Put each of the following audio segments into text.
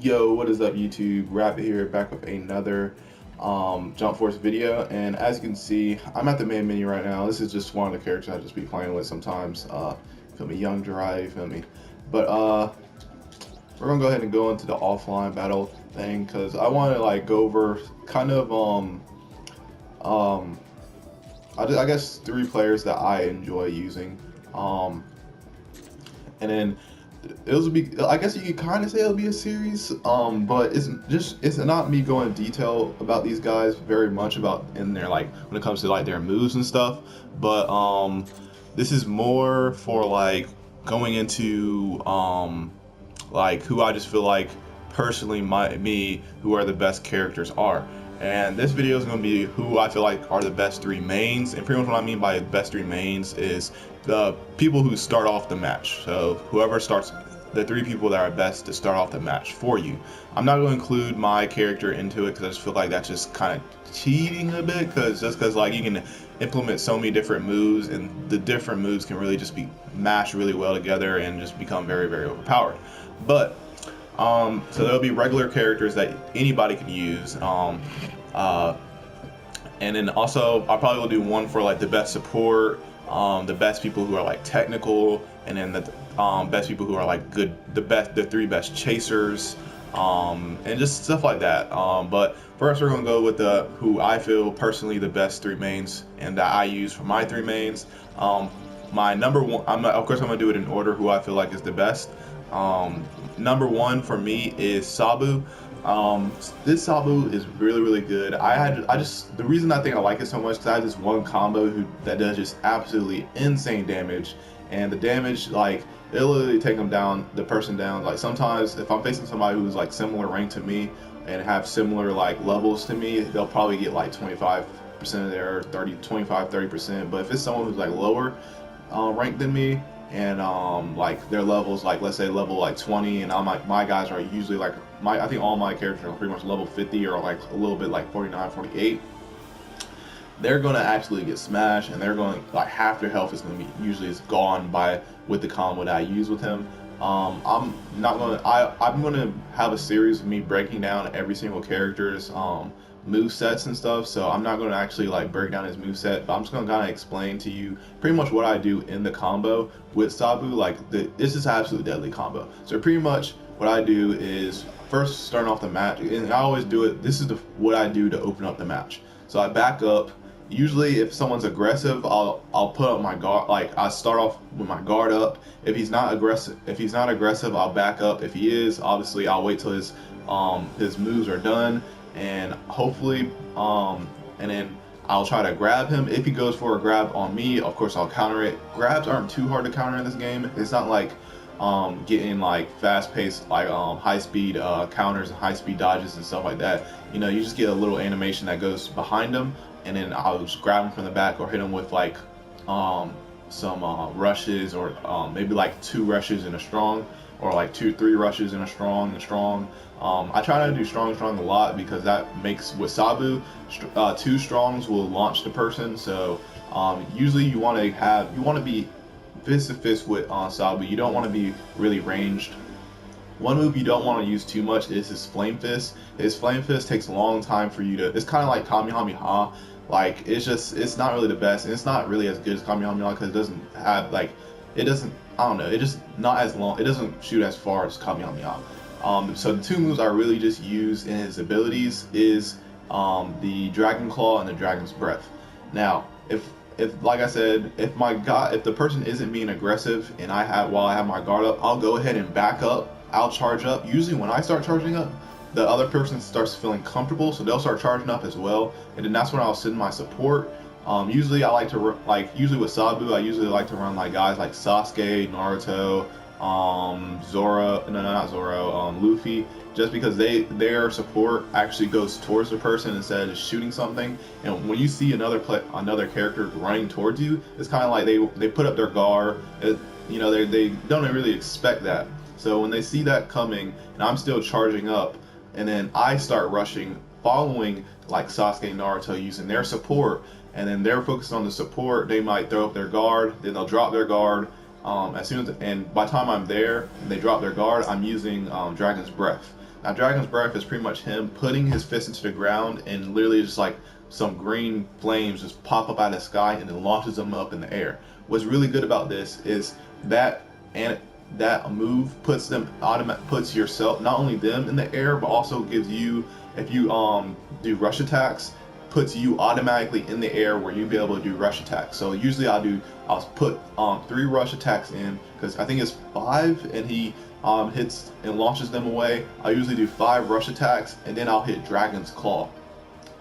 Yo, what is up YouTube? Rapid here, back with another Jump Force video. And as you can see, I'm at the main menu right now. This is just one of the characters I just be playing with sometimes. Feel me, Young Dry, feel me. But we're gonna go ahead and go into the offline battle thing because I want to like go over kind of I guess 3 players that I enjoy using. And then it'll be, I guess you could kind of say it'll be a series, but it's not me going in detail about these guys very much about in their like when it comes to like their moves and stuff, but this is more for like going into like who I just feel like personally who are the best characters are. And this video is going to be who I feel like are the best 3 mains. And pretty much what I mean by best 3 mains is the people who start off the match. So whoever starts, the 3 people that are best to start off the match for you. I'm not going to include my character into it because I just feel like that's just kind of cheating a bit. Because like you can implement so many different moves, and the different moves can really just be mashed really well together and just become very, very overpowered. But so there'll be regular characters that anybody can use, and then also I probably will do one for like the best support, the best people who are like technical, and then the best people who are like good, the 3 best chasers, and just stuff like that. But first we're gonna go with who I feel personally the best 3 mains and that I use for my 3 mains. My number one, of course I'm gonna do it in order who I feel like is the best. Number 1 for me is Sabu. This Sabu is really, really good. The reason I think I like it so much is I have this one combo that does just absolutely insane damage, and the damage, like, it'll literally take the person down. Like sometimes if I'm facing somebody who's like similar rank to me and have similar like levels to me, they'll probably get like 25% of their 30%. But if it's someone who's like lower ranked than me, and like their levels, like let's say level like 20, and I'm like, my guys are usually like I think all my characters are pretty much level 50 or like a little bit like 49, 48. They're gonna actually get smashed, and they're going like half their health is gonna be usually gone with the combo that I use with him. I'm gonna have a series of me breaking down every single character's move sets and stuff, so I'm not going to actually like break down his move set, but I'm just going to kind of explain to you pretty much what I do in the combo with Sabu. Like this is absolutely deadly combo. So pretty much what I do is first starting off the match, and I always do it, this is what I do to open up the match. So I back up. Usually if someone's aggressive, I'll put up my guard, like I start off with my guard up. If he's not aggressive, I'll back up. If he is, obviously I'll wait till his moves are done, and hopefully and then I'll try to grab him. If he goes for a grab on me, of course I'll counter it. Grabs aren't too hard to counter in this game. It's not like getting like fast-paced like high-speed counters and high-speed dodges and stuff like that. You know, you just get a little animation that goes behind him, and then I'll just grab him from the back or hit him with like some rushes, or maybe like 2 rushes in a strong, or like 2-3 rushes in a strong. I try to do strong a lot because that makes, with Sabu, 2 strongs will launch the person. So usually you want to be fist to fist with Sabu. You don't want to be really ranged. One move you don't want to use too much is his Flame Fist. His Flame Fist takes a long time for you to, it's kind of like Kamehameha. Like it's not really the best, and it's not really as good as Kamehameha because it doesn't have like, I don't know, it just not as long, it doesn't shoot as far as Kamehameha. So the 2 moves I really just use in his abilities is the Dragon Claw and the Dragon's Breath. Now, if like I said, if the person isn't being aggressive and while I have my guard up, I'll go ahead and back up. I'll charge up. Usually when I start charging up, the other person starts feeling comfortable, so they'll start charging up as well, and then that's when I'll send my support. Usually I like to usually with Sabu, I usually like to run like guys like Sasuke, Naruto, Luffy, just because their support actually goes towards the person instead of shooting something. And when you see another character running towards you, it's kind of like they put up their guard. You know, they don't really expect that. So when they see that coming, and I'm still charging up, and then I start rushing, following like Sasuke and Naruto using their support, and then they're focused on the support, they might throw up their guard, then they'll drop their guard. And by the time I'm there and they drop their guard, I'm using Dragon's Breath. Now Dragon's Breath is pretty much him putting his fist into the ground and literally just like some green flames just pop up out of the sky and then launches them up in the air. What's really good about this is that that move puts yourself, not only them in the air, but also gives you, if you do rush attacks, puts you automatically in the air where you'll be able to do rush attacks. So usually I'll put 3 rush attacks in, because I think it's 5 and he hits and launches them away. I usually do 5 rush attacks and then I'll hit Dragon's Claw.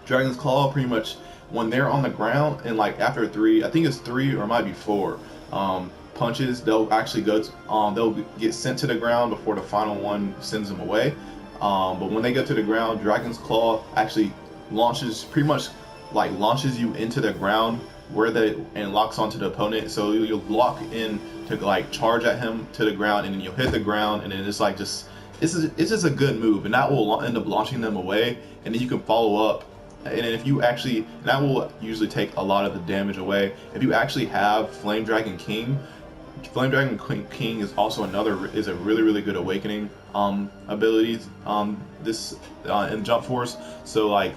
Dragon's Claw pretty much when they're on the ground, and like after 3, I think it's 3 or it might be 4 punches, they'll actually they'll get sent to the ground before the final one sends them away. But when they get to the ground, Dragon's Claw actually launches you into the ground and locks onto the opponent. So you'll lock in to like charge at him to the ground, and then you'll hit the ground, and then it's just a good move, and that will end up launching them away, and then you can follow up. And if you actually, that will usually take a lot of the damage away. If you actually have Flame Dragon King is also is a really good awakening ability in Jump Force. So like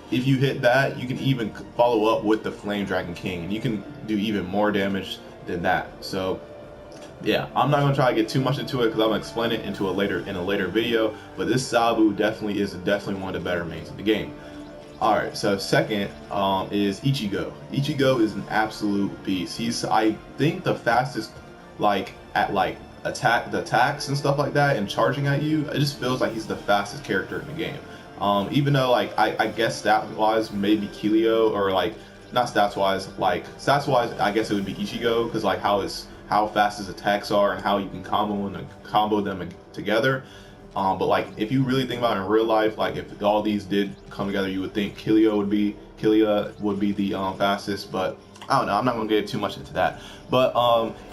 if you hit that, you can even follow up with the Flame Dragon King, and you can do even more damage than that. So yeah, I'm not gonna try to get too much into it because I'm gonna explain it in a later video. But this Sabu is definitely one of the better mains in the game. Alright, so second is Ichigo. Ichigo is an absolute beast. He's, I think, the fastest at attacks and stuff like that, and charging at you. It just feels like he's the fastest character in the game. Even though like I guess stat wise maybe Kilio, or like not stats wise, I guess it would be Ichigo, because like how fast his attacks are and how you can combo them together. But like if you really think about it in real life, like if all these did come together, you would think Killia would be the fastest. But I don't know, I'm not gonna get too much into that. But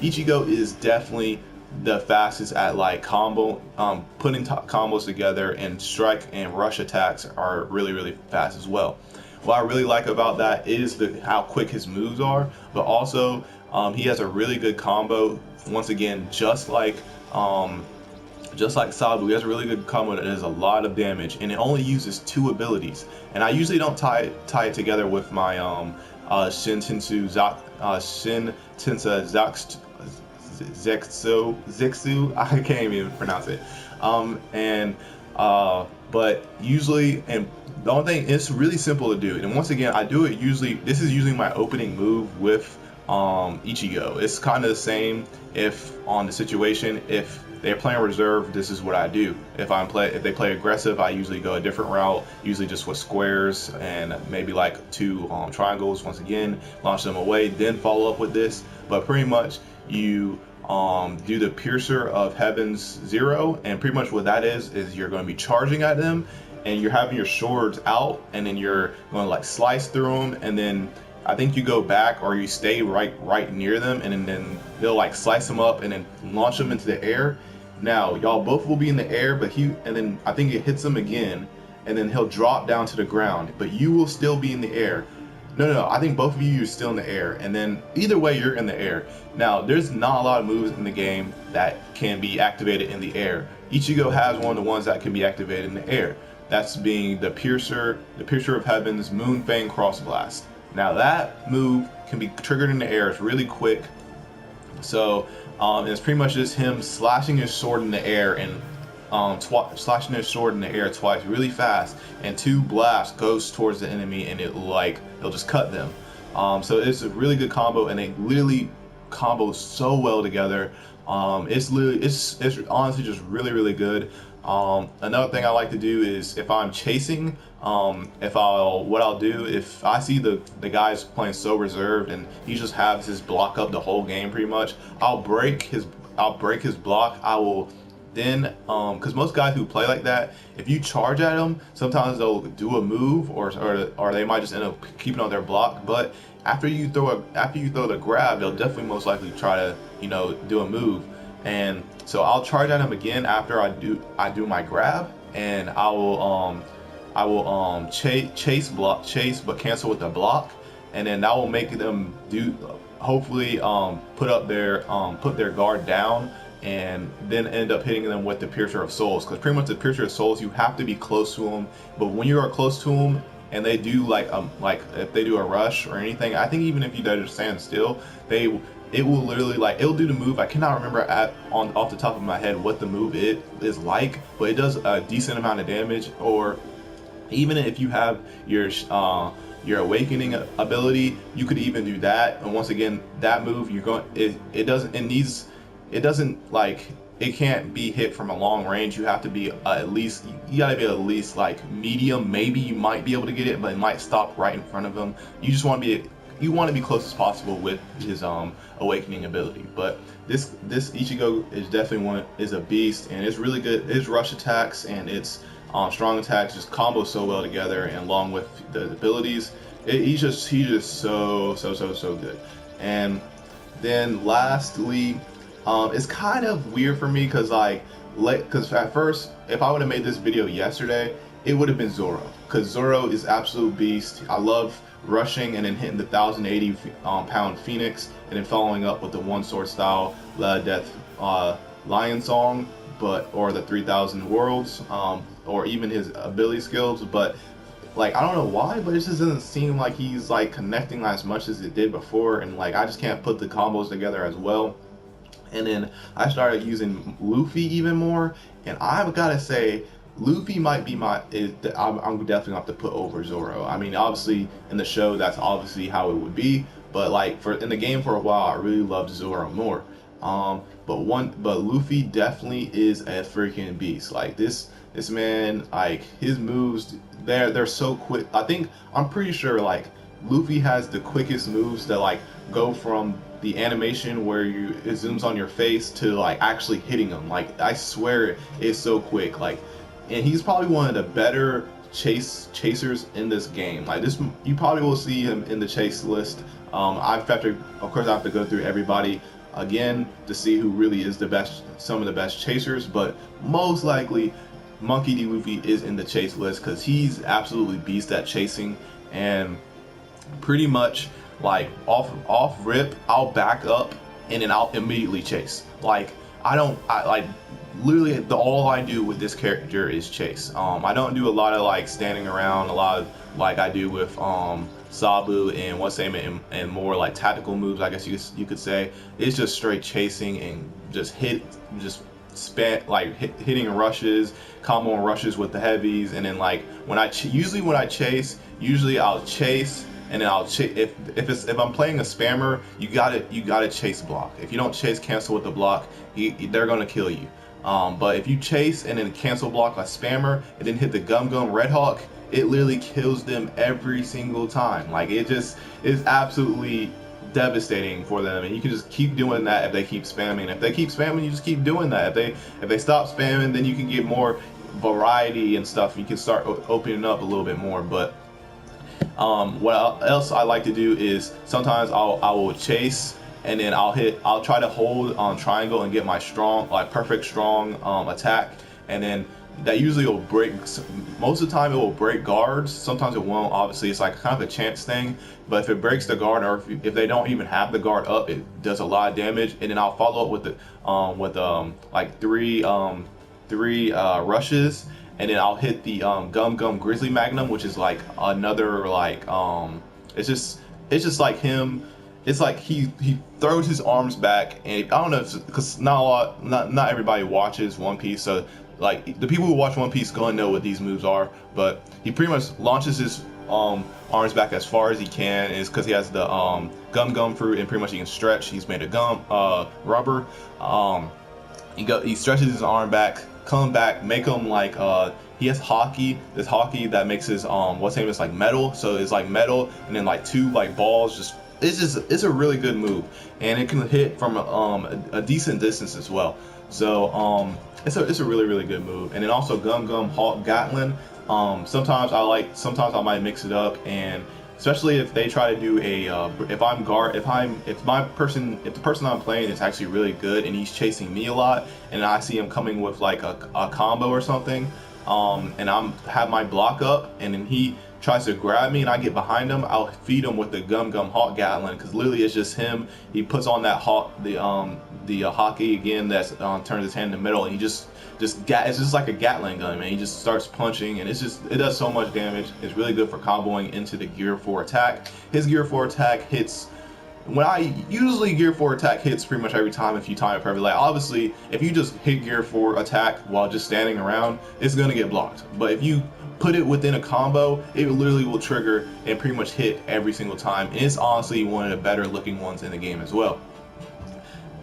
Ichigo is definitely the fastest at like putting combos together, and strike and rush attacks are really fast as well. What I really like about that is how quick his moves are, but also he has a really good combo. Once again, just like Sabu, he has a really good combo that does a lot of damage, and it only uses 2 abilities. And I usually don't tie it together with my Shin Tensu Zexu. I can't even pronounce it. But usually, and the only thing, it's really simple to do. And once again, I do it usually. This is usually my opening move with Ichigo. It's kind of the same if on the situation. If they're playing reserve, this is what I do. If they play aggressive, I usually go a different route, usually just with squares and maybe like 2 triangles. Once again, launch them away, then follow up with this. But pretty much you do the Piercer of Heavens 0, and pretty much what that is you're going to be charging at them, and you're having your swords out, and then you're going to like slice through them, and then I think you go back or you stay right near them, and then they'll like slice them up and then launch them into the air. Now y'all both will be in the air, and then I think it hits him again, and then he'll drop down to the ground, but you will still be in the air. No, I think both of you are still in the air, and then either way you're in the air. Now there's not a lot of moves in the game that can be activated in the air. Ichigo has one of the ones that can be activated in the air. That's being the Piercer of Heavens, Moonfang Cross Blast. Now that move can be triggered in the air. It's really quick. So it's pretty much just him slashing his sword in the air and slashing his sword in the air twice really fast, and 2 blasts goes towards the enemy, and it'll just cut them. So it's a really good combo, and they literally combo so well together. It's honestly just really good. Another thing I like to do is if I'm chasing, what I'll do if I see the guy's playing so reserved and he just has his block up the whole game pretty much, I'll break his block. I will then, because most guys who play like that, if you charge at them, sometimes they'll do a move or they might just end up keeping on their block. But after you throw the grab, they'll definitely most likely try to do a move. And so I'll charge at him again after I do my grab, and I will chase but cancel with the block, and then that will make them hopefully put their guard down, and then end up hitting them with the Piercer of Souls, because pretty much the Piercer of Souls, you have to be close to them, but when you are close to them and they do like if they do a rush or anything, I think even if you just stand still, it will literally, like, it'll do the move. I cannot remember off the top of my head what the move it is like, but it does a decent amount of damage. Or even if you have your awakening ability, you could even do that. And once again, that move, it doesn't like, it can't be hit from a long range. You have to be at least, you gotta be at least like medium. Maybe you might be able to get it, but it might stop right in front of him. You just want to be close as possible with his awakening ability. But this Ichigo is definitely is a beast, and it's really good. His rush attacks and its strong attacks just combo so well together, and along with the abilities, he's just so good. And then lastly, it's kind of weird for me because at first, if I would have made this video yesterday, it would have been Zoro, because Zoro is absolute beast. I love rushing and then hitting the 1080 pound Phoenix, and then following up with the one sword style Death Lion Song, or the 3000 Worlds, or even his ability skills. But like, I don't know why, but it just doesn't seem like he's like connecting as much as it did before, and like, I just can't put the combos together as well. And then I started using Luffy even more, and I've got to say, Luffy might be I'm definitely gonna have to put over Zoro. I mean, obviously in the show, that's obviously how it would be, but like in the game for a while, I really loved Zoro more. But Luffy definitely is a freaking beast. Like this man, like his moves, they're so quick. I'm pretty sure like Luffy has the quickest moves that like go from the animation where it zooms on your face to like actually hitting them. Like, I swear it's so quick. Like, and he's probably one of the better chasers in this game. Like this, you probably will see him in the chase list. Of course I have to go through everybody again to see who really is some of the best chasers, but most likely Monkey D. Luffy is in the chase list, because he's absolutely beast at chasing. And pretty much like off rip, I'll back up and then I'll immediately chase. Like, literally all I do with this character is chase. I don't do a lot of like standing around, a lot of like I do with Sabu and What's Name, and more like tactical moves, I guess you could say. It's just straight chasing and hitting rushes, combo rushes with the heavies. And then like when I chase, I'll chase, and then I'll chase. If I'm playing a spammer, you gotta chase block. If you don't chase cancel with the block, they're gonna kill you. But if you chase and then cancel block a spammer and then hit the Gum Gum Red Hawk, it literally kills them every single time. Like, it just is absolutely devastating for them, and you can just keep doing that if they keep spamming. If they keep spamming, you just keep doing that. If they stop spamming, then you can get more variety and stuff. You can start opening up a little bit more. But what else I like to do is sometimes I will chase, and then I'll try to hold on triangle and get my perfect strong attack, and then that usually will break. Most of the time it will break guards. Sometimes it won't. Obviously, it's like kind of a chance thing. But if it breaks the guard, or if they don't even have the guard up, it does a lot of damage. And then I'll follow up with three rushes, and then I'll hit the Gum Gum Grizzly Magnum, which is like another it's just like him. It's like he throws his arms back, and I don't know because not everybody watches One Piece, so like the people who watch One Piece gonna know what these moves are. But he pretty much launches his arms back as far as he can, is because he has the Gum Gum fruit, and pretty much he can stretch. He's made of rubber. He stretches his arm back, come back, make him like he has hockey. This hockey that makes his what's name is like metal. So it's like metal, and then like two like balls. It's a really good move, and it can hit from a decent distance as well. So it's a really good move. And then also Gum Gum Hawk Gatlin. Sometimes I might mix it up, and especially if they try to do if the person I'm playing is actually really good and he's chasing me a lot, and I see him coming with like a combo or something, and I'm have my block up, and then he tries to grab me and I get behind him, I'll feed him with the Gum Gum Hawk Gatling, because literally it's just him. He puts on that hawk, the hockey again, that's turns his hand in the middle, and he it's just like a Gatling gun, man. He just starts punching, and it does so much damage. It's really good for comboing into the Gear 4 attack. His Gear 4 attack hits. Usually Gear 4 attack hits pretty much every time if you time it perfectly. Like, obviously, if you just hit Gear 4 attack while just standing around, it's gonna get blocked. But if you put it within a combo, it literally will trigger and pretty much hit every single time. And it's honestly one of the better looking ones in the game as well.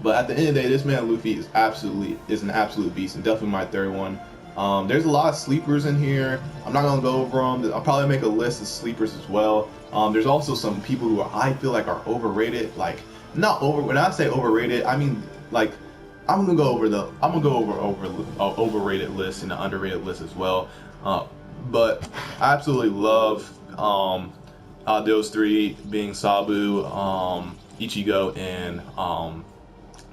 But at the end of the day, this man Luffy is an absolute beast, and definitely my third one. There's a lot of sleepers in here. I'm not gonna go over them. I'll probably make a list of sleepers as well. There's also some people who I feel like are overrated. Like, not over. When I say overrated, I mean like I'm gonna go over overrated list and the underrated list as well. But I absolutely love those three, being Sabu, Ichigo, and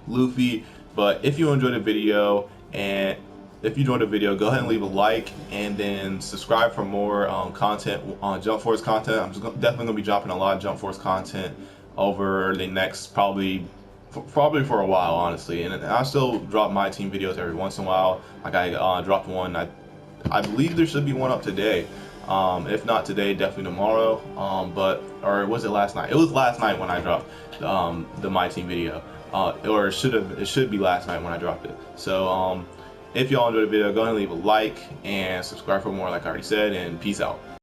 Luffy. But if you enjoyed the video, go ahead and leave a like, and then subscribe for more content on Jump Force content. I'm definitely going to be dropping a lot of Jump Force content over the next probably for a while, honestly. And I still drop my team videos every once in a while. Like, I dropped one. I believe there should be one up today. If not today, definitely tomorrow. Or was it last night? It was last night when I dropped the my team video. Or it should be last night when I dropped it. So if y'all enjoyed the video, go ahead and leave a like and subscribe for more, like I already said, and peace out.